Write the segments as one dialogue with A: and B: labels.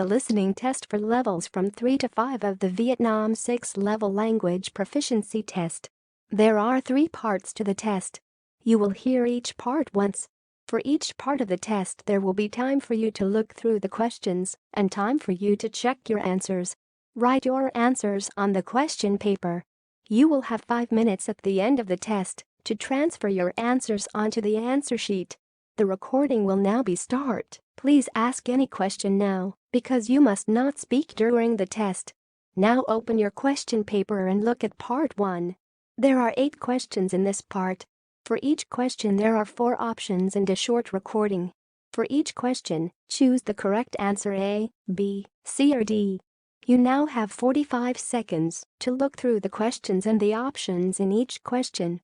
A: the listening test for levels from 3 to 5 of the Vietnam 6-level language proficiency test. There are 3 parts to the test. You will hear each part once. For each part of the test there will be time for you to look through the questions and time for you to check your answers. Write your answers on the question paper. You will have 5 minutes at the end of the test to transfer your answers onto the answer sheet. The recording will now be start. Please ask any question now, because you must not speak during the test. Now open your question paper and look at part 1. There are 8 questions in this part. For each question there are 4 options and a short recording. For each question, choose the correct answer A, B, C or D. You now have 45 seconds to look through the questions and the options in each question.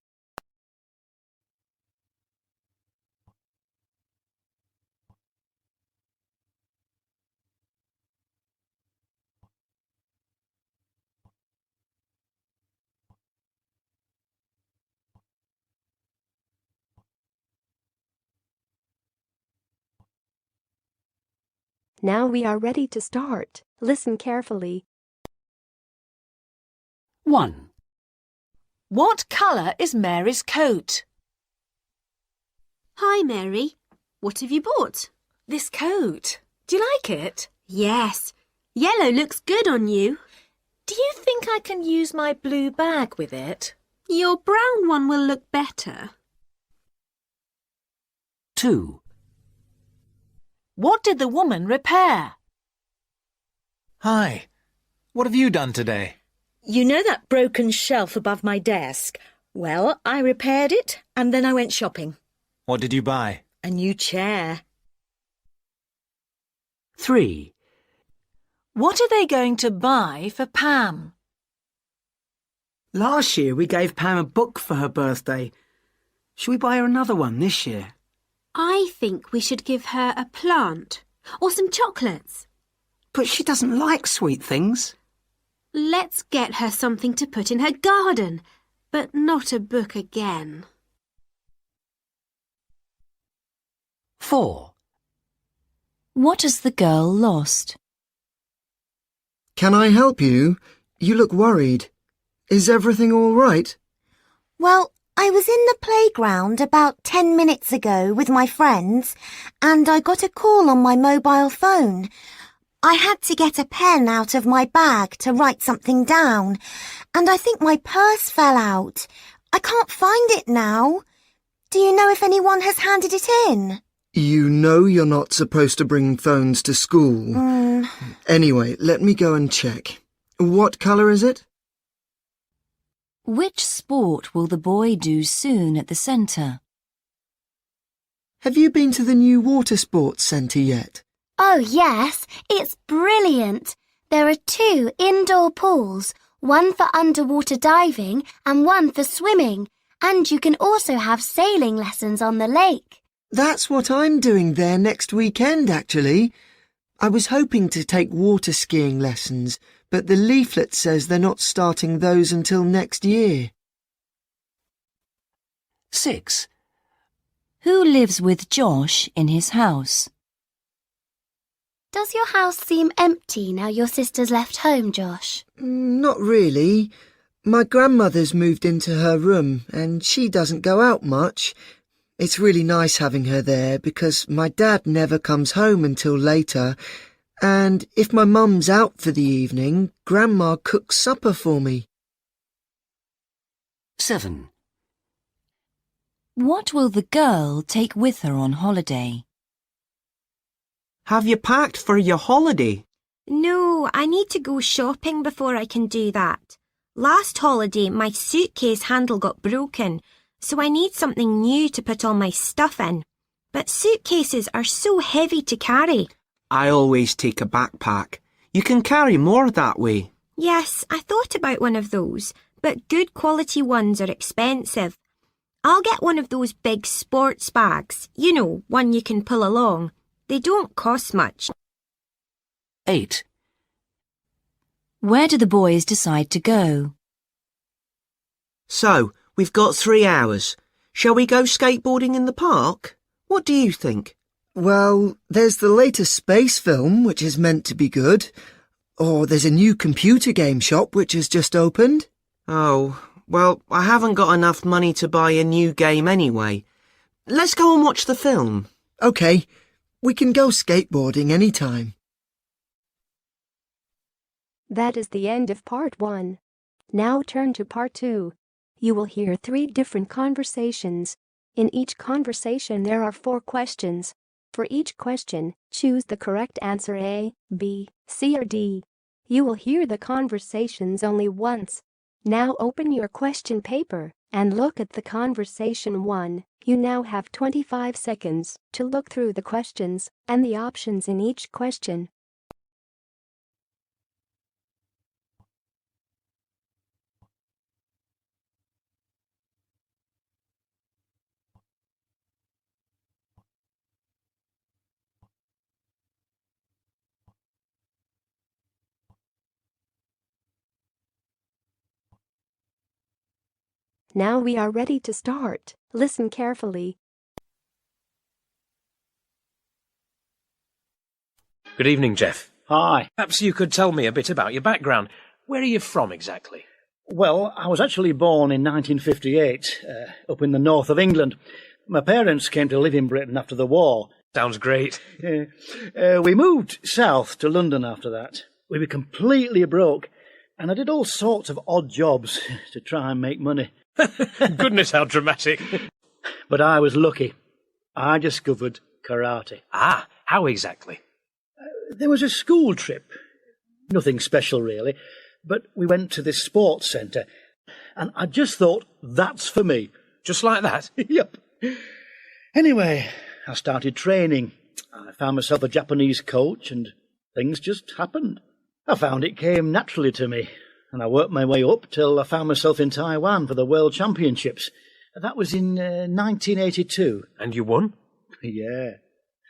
A: Now we are ready to start. Listen carefully.
B: 1. What colour is Mary's coat?
C: Hi, Mary. What have you bought?
B: This coat. Do you like it?
C: Yes. Yellow looks good on you.
B: Do you think I can use my blue bag with it?
C: Your brown one will look better.
B: 2. What did the woman repair?
D: Hi. What have you done today?
E: You know that broken shelf above my desk? Well, I repaired it and then I went shopping.
D: What did you buy?
E: A new chair.
B: 3. What are they going to buy for Pam?
F: Last year we gave Pam a book for her birthday. Should we buy her another one this year?
C: I think we should give her a plant or some chocolates.
F: But she doesn't like sweet things.
C: Let's get her something to put in her garden, but not a book again.
B: 4. What has the girl lost?
G: Can I help you? You look worried. Is everything all right?
H: Well, I was in the playground about 10 minutes ago with my friends and I got a call on my mobile phone. I had to get a pen out of my bag to write something down and I think my purse fell out. I can't find it now. Do you know if anyone has handed it in?
G: You know you're not supposed to bring phones to school. Anyway, let me go and check. What colour is it?
I: Which sport will the boy do soon at the centre?
G: Have you been to the new water sports centre yet?
H: Oh yes, it's brilliant. There are 2 indoor pools, one for underwater diving and one for swimming. And you can also have sailing lessons on the lake.
G: That's what I'm doing there next weekend, actually. I was hoping to take water skiing lessons, but the leaflet says they're not starting those until next year.
B: 6.
I: Who lives with Josh in his house?
H: Does your house seem empty now your sister's left home, Josh?
G: Not really. My grandmother's moved into her room and she doesn't go out much. It's really nice having her there because my dad never comes home until later. And if my mum's out for the evening, Grandma cooks supper for me.
B: 7.
I: What will the girl take with her on holiday?
F: Have you packed for your holiday?
C: No, I need to go shopping before I can do that. Last holiday, my suitcase handle got broken, so I need something new to put all my stuff in. But suitcases are so heavy to carry.
F: I always take a backpack. You can carry more that way.
C: Yes, I thought about one of those, but good quality ones are expensive. I'll get one of those big sports bags, you know, one you can pull along. They don't cost much.
B: 8.
I: Where do the boys decide to go?
F: So, we've got 3 hours. Shall we go skateboarding in the park? What do you think?
G: Well, there's the latest space film, which is meant to be good. Or there's a new computer game shop which has just opened.
J: Oh, well, I haven't got enough money to buy a new game anyway. Let's go and watch the film.
G: OK, we can go skateboarding any time.
A: That is the end of part 1. Now turn to part 2. You will hear 3 different conversations. In each conversation there are 4 questions. For each question, choose the correct answer A, B, C or D. You will hear the conversations only once. Now open your question paper and look at the conversation 1. You now have 25 seconds to look through the questions and the options in each question. Now we are ready to start. Listen carefully.
K: Good evening, Jeff.
L: Hi.
K: Perhaps you could tell me a bit about your background. Where are you from exactly?
L: Well, I was actually born in 1958, up in the north of England. My parents came to live in Britain after the war.
K: Sounds great.
L: We moved south to London after that. We were completely broke, and I did all sorts of odd jobs to try and make money.
K: Goodness, how dramatic.
L: But I was lucky. I discovered karate.
K: Ah, how exactly?
L: There was a school trip. Nothing special, really. But we went to this sports centre, and I just thought, that's for me.
K: Just like that?
L: Yep. Anyway, I started training. I found myself a Japanese coach, and things just happened. I found it came naturally to me, and I worked my way up till I found myself in Taiwan for the World Championships. That was in 1982.
K: And you won?
L: Yeah.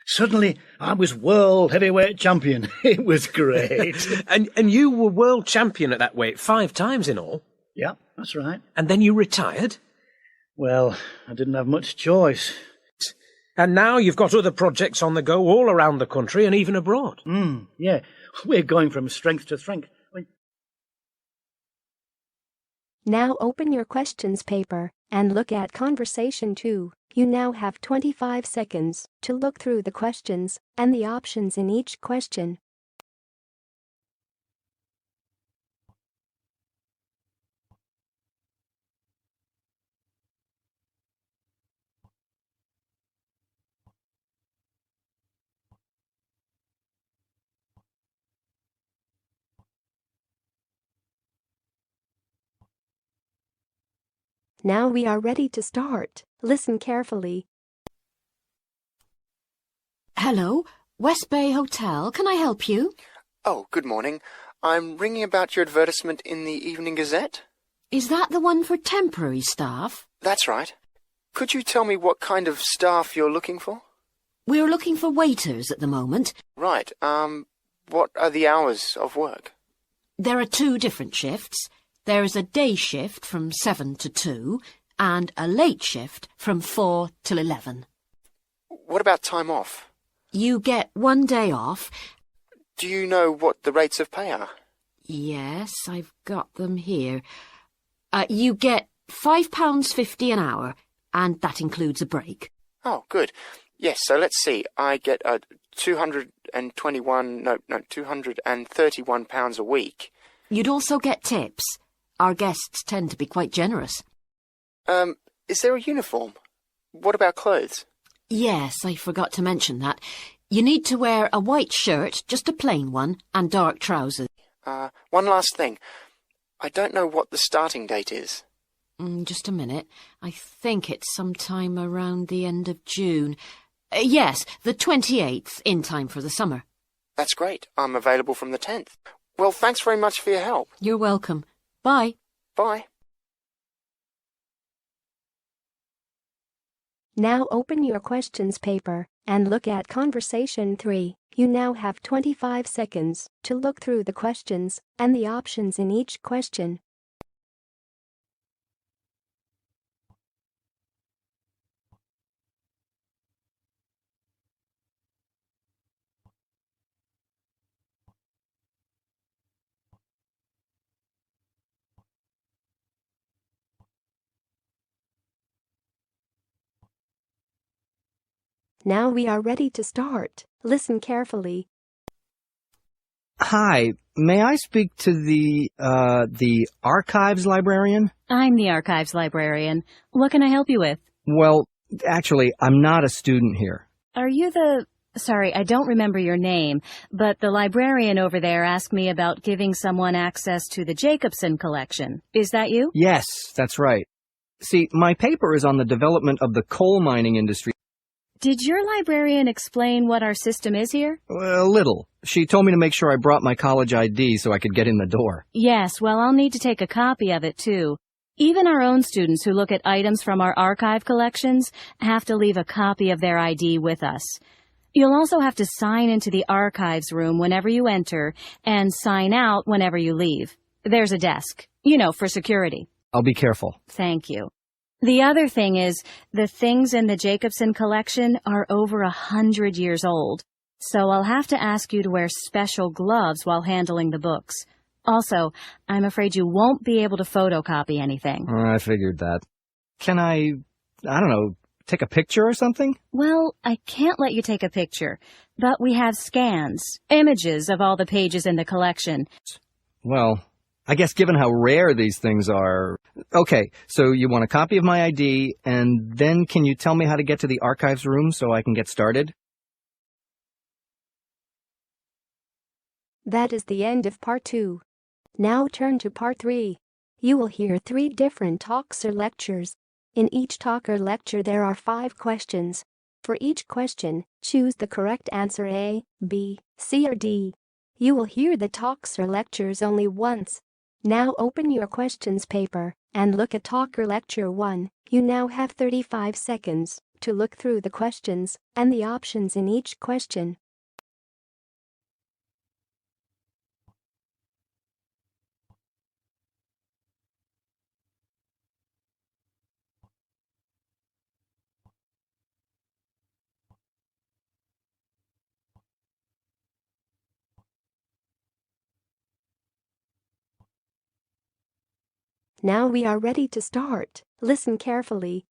L: Suddenly, I was world heavyweight champion. It was great.
K: and you were world champion at that weight 5 times in all?
L: Yeah, that's right.
K: And then you retired?
L: Well, I didn't have much choice.
K: And now you've got other projects on the go all around the country and even abroad.
L: Yeah, we're going from strength to strength.
A: Now open your questions paper and look at conversation 2. You now have 25 seconds to look through the questions and the options in each question. Now we are ready to start. Listen carefully.
M: Hello, West Bay Hotel. Can I help you?
N: Oh, good morning. I'm ringing about your advertisement in the Evening Gazette.
M: Is that the one for temporary staff?
N: That's right. Could you tell me what kind of staff you're looking for?
M: We're looking for waiters at the moment.
N: Right. What are the hours of work?
M: There are 2 different shifts. There is a day shift from 7 to 2 and a late shift from 4 till 11.
N: What about time off?
M: You get 1 day off.
N: Do you know what the rates of pay are?
M: Yes, I've got them here. You get £5.50 an hour, and that includes a break.
N: Oh, good. Yes, so let's see. I get £231 a week.
M: You'd also get tips. Our guests tend to be quite generous.
N: Is there a uniform? What about clothes?
M: Yes, I forgot to mention that. You need to wear a white shirt, just a plain one, and dark trousers.
N: One last thing. I don't know what the starting date is.
M: Just a minute. I think it's sometime around the end of June. Yes, the 28th, in time for the summer.
N: That's great. I'm available from the 10th. Well, thanks very much for your help.
M: You're welcome. Bye.
N: Bye.
A: Now open your questions paper and look at conversation 3. You now have 25 seconds to look through the questions and the options in each question. Now we are ready to start. Listen carefully.
O: Hi, may I speak to the archives librarian?
I: I'm the archives librarian. What can I help you with?
O: Well, actually, I'm not a student here.
I: Are you the... Sorry, I don't remember your name, but the librarian over there asked me about giving someone access to the Jacobson collection. Is that you?
O: Yes, that's right. See, my paper is on the development of the coal mining industry.
I: Did your librarian explain what our system is here?
O: A little. She told me to make sure I brought my college ID so I could get in the door.
I: Yes, well, I'll need to take a copy of it, too. Even our own students who look at items from our archive collections have to leave a copy of their ID with us. You'll also have to sign into the archives room whenever you enter and sign out whenever you leave. There's a desk, for security.
O: I'll be careful.
I: Thank you. The other thing is, the things in the Jacobson collection are over 100 years old, so I'll have to ask you to wear special gloves while handling the books. Also, I'm afraid you won't be able to photocopy anything.
O: I figured that. Can I don't know, take a picture or something?
I: Well, I can't let you take a picture, but we have scans, images of all the pages in the collection.
O: Well, I guess given how rare these things are... Okay, so you want a copy of my ID, and then can you tell me how to get to the archives room so I can get started?
A: That is the end of part 2. Now turn to part 3. You will hear 3 different talks or lectures. In each talk or lecture there are 5 questions. For each question, choose the correct answer A, B, C or D. You will hear the talks or lectures only once. Now open your questions paper and look at talk or lecture 1. You now have 35 seconds to look through the questions and the options in each question. Now we are ready to start. Listen carefully.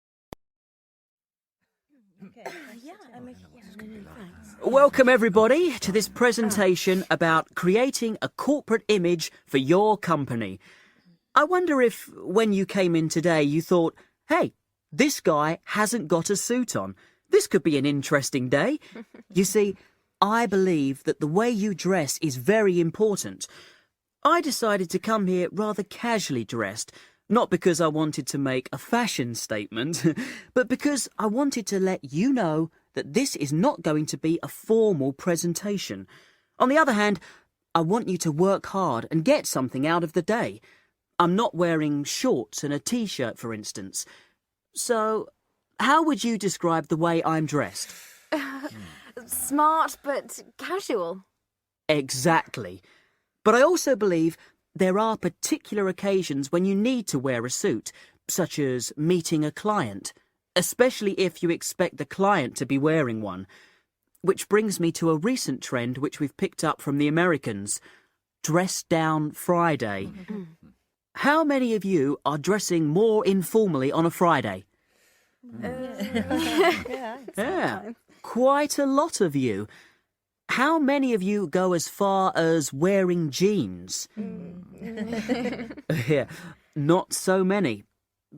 P: Welcome everybody to this presentation about creating a corporate image for your company. I wonder if when you came in today you thought, hey, this guy hasn't got a suit on. This could be an interesting day. You see, I believe that the way you dress is very important. I decided to come here rather casually dressed, not because I wanted to make a fashion statement, but because I wanted to let you know that this is not going to be a formal presentation. On the other hand, I want you to work hard and get something out of the day. I'm not wearing shorts and a t-shirt, for instance. So, how would you describe the way I'm dressed?
Q: Smart, but casual.
P: Exactly. But I also believe there are particular occasions when you need to wear a suit, such as meeting a client, especially if you expect the client to be wearing one. Which brings me to a recent trend which we've picked up from the Americans, Dress Down Friday. How many of you are dressing more informally on a Friday? Yeah, quite a lot of you. How many of you go as far as wearing jeans? Yeah, not so many.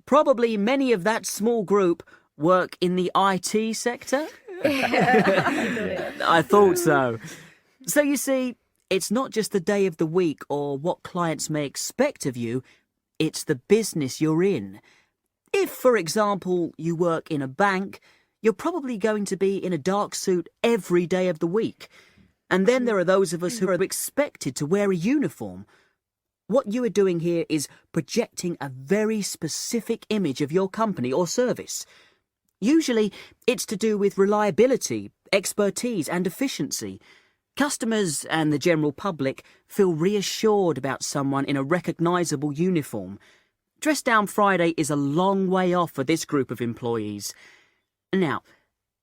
P: Probably many of that small group work in the IT sector? I thought so. So you see, it's not just the day of the week or what clients may expect of you, it's the business you're in. If, for example, you work in a bank, you're probably going to be in a dark suit every day of the week. And then there are those of us who are expected to wear a uniform. What you are doing here is projecting a very specific image of your company or service. Usually, it's to do with reliability, expertise and efficiency. Customers and the general public feel reassured about someone in a recognisable uniform. Dress Down Friday is a long way off for this group of employees. Now,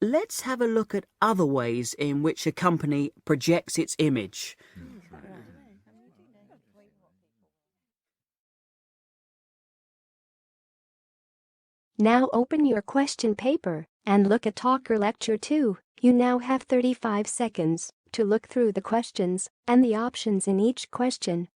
P: let's have a look at other ways in which a company projects its image.
A: Now open your question paper and look at Talker Lecture 2. You now have 35 seconds to look through the questions and the options in each question.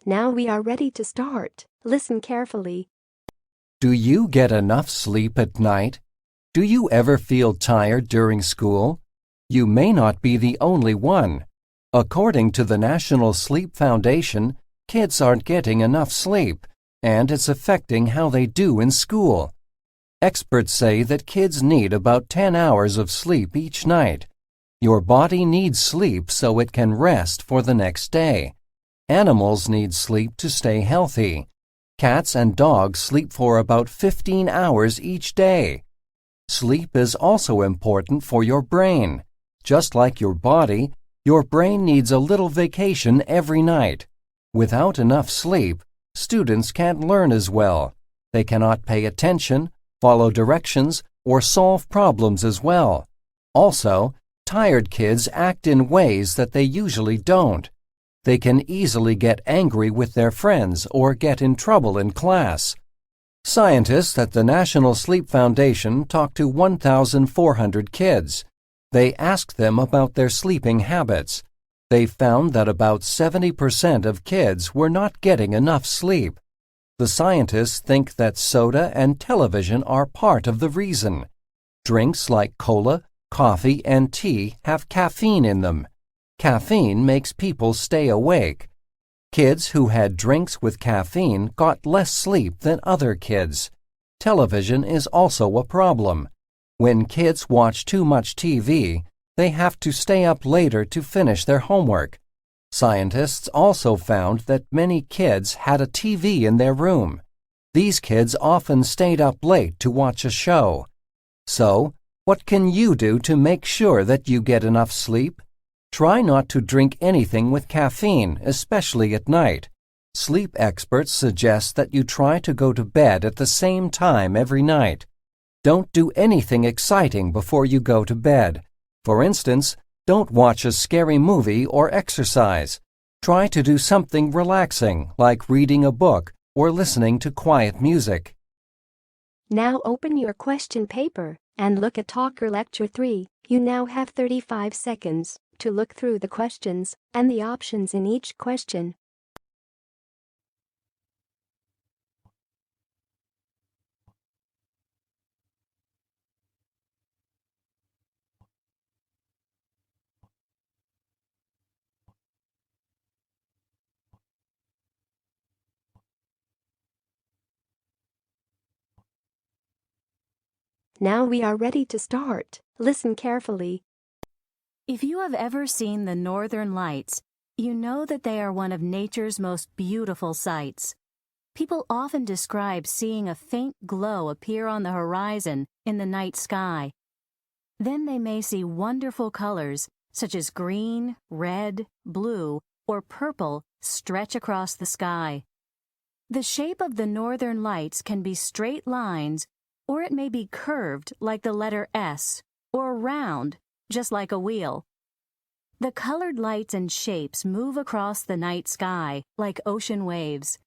A: Now we are ready to start. Listen carefully.
Q: Do you get enough sleep at night? Do you ever feel tired during school? You may not be the only one. According to the National Sleep Foundation, kids aren't getting enough sleep, and it's affecting how they do in school. Experts say that kids need about 10 hours of sleep each night. Your body needs sleep so it can rest for the next day. Animals need sleep to stay healthy. Cats and dogs sleep for about 15 hours each day. Sleep is also important for your brain. Just like your body, your brain needs a little vacation every night. Without enough sleep, students can't learn as well. They cannot pay attention, follow directions, or solve problems as well. Also, tired kids act in ways that they usually don't. They can easily get angry with their friends or get in trouble in class. Scientists at the National Sleep Foundation talked to 1,400 kids. They asked them about their sleeping habits. They found that about 70% of kids were not getting enough sleep. The scientists think that soda and television are part of the reason. Drinks like cola, coffee, and tea have caffeine in them. Caffeine makes people stay awake. Kids who had drinks with caffeine got less sleep than other kids. Television is also a problem. When kids watch too much TV, they have to stay up later to finish their homework. Scientists also found that many kids had a TV in their room. These kids often stayed up late to watch a show. So, what can you do to make sure that you get enough sleep? Try not to drink anything with caffeine, especially at night. Sleep experts suggest that you try to go to bed at the same time every night. Don't do anything exciting before you go to bed. For instance, don't watch a scary movie or exercise. Try to do something relaxing, like reading a book or listening to quiet music.
A: Now open your question paper and look at Talker Lecture 3. You now have 35 seconds to look through the questions and the options in each question. Now we are ready to start. Listen carefully.
I: If you have ever seen the Northern Lights, you know that they are one of nature's most beautiful sights. People often describe seeing a faint glow appear on the horizon in the night sky. Then they may see wonderful colors such as green, red, blue, or purple stretch across the sky. The shape of the Northern Lights can be straight lines, or it may be curved like the letter S, or round, just like a wheel. The colored lights and shapes move across the night sky like ocean waves.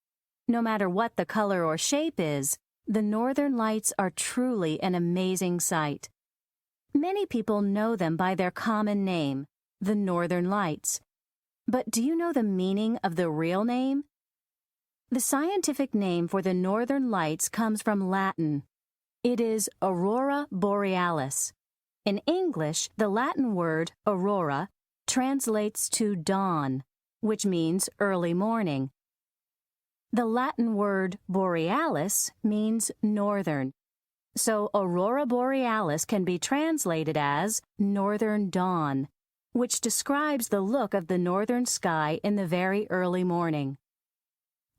I: No matter what the color or shape is, the Northern Lights are truly an amazing sight. Many people know them by their common name, the Northern Lights. But do you know the meaning of the real name? The scientific name for the Northern Lights comes from Latin. It is Aurora Borealis. In English, the Latin word aurora translates to dawn, which means early morning. The Latin word borealis means northern. So Aurora Borealis can be translated as northern dawn, which describes the look of the northern sky in the very early morning.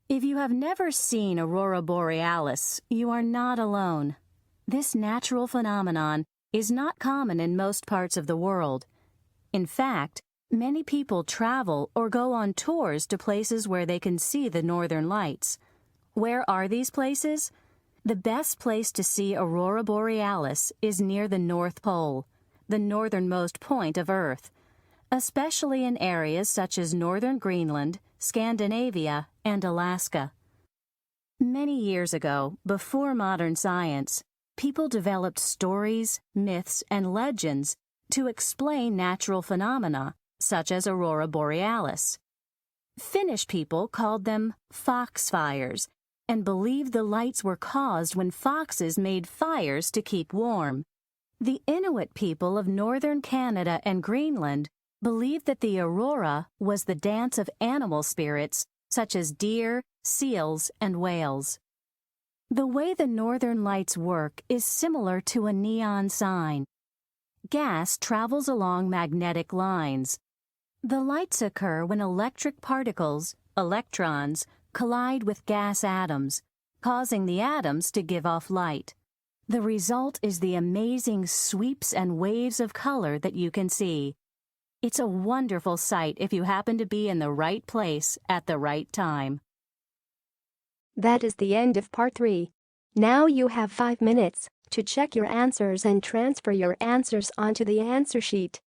I: If you have never seen Aurora Borealis, you are not alone. This natural phenomenon is not common in most parts of the world. In fact, Many people travel or go on tours to places where they can see the northern lights. Where are these places? The best place to see Aurora Borealis is near the North Pole, the northernmost point of Earth, especially in areas such as northern Greenland, Scandinavia, and Alaska. Many years ago, before modern science, people developed stories, myths, and legends to explain natural phenomena, such as Aurora Borealis. Finnish people called them foxfires and believed the lights were caused when foxes made fires to keep warm. The Inuit people of northern Canada and Greenland believed that the aurora was the dance of animal spirits such as deer, seals, and whales. The way the northern lights work is similar to a neon sign. Gas travels along magnetic lines. The lights occur when electric particles, electrons, collide with gas atoms, causing the atoms to give off light. The result is the amazing sweeps and waves of color that you can see. It's a wonderful sight if you happen to be in the right place at the right time.
A: That is the end of part 3. Now you have 5 minutes to check your answers and transfer your answers onto the answer sheet.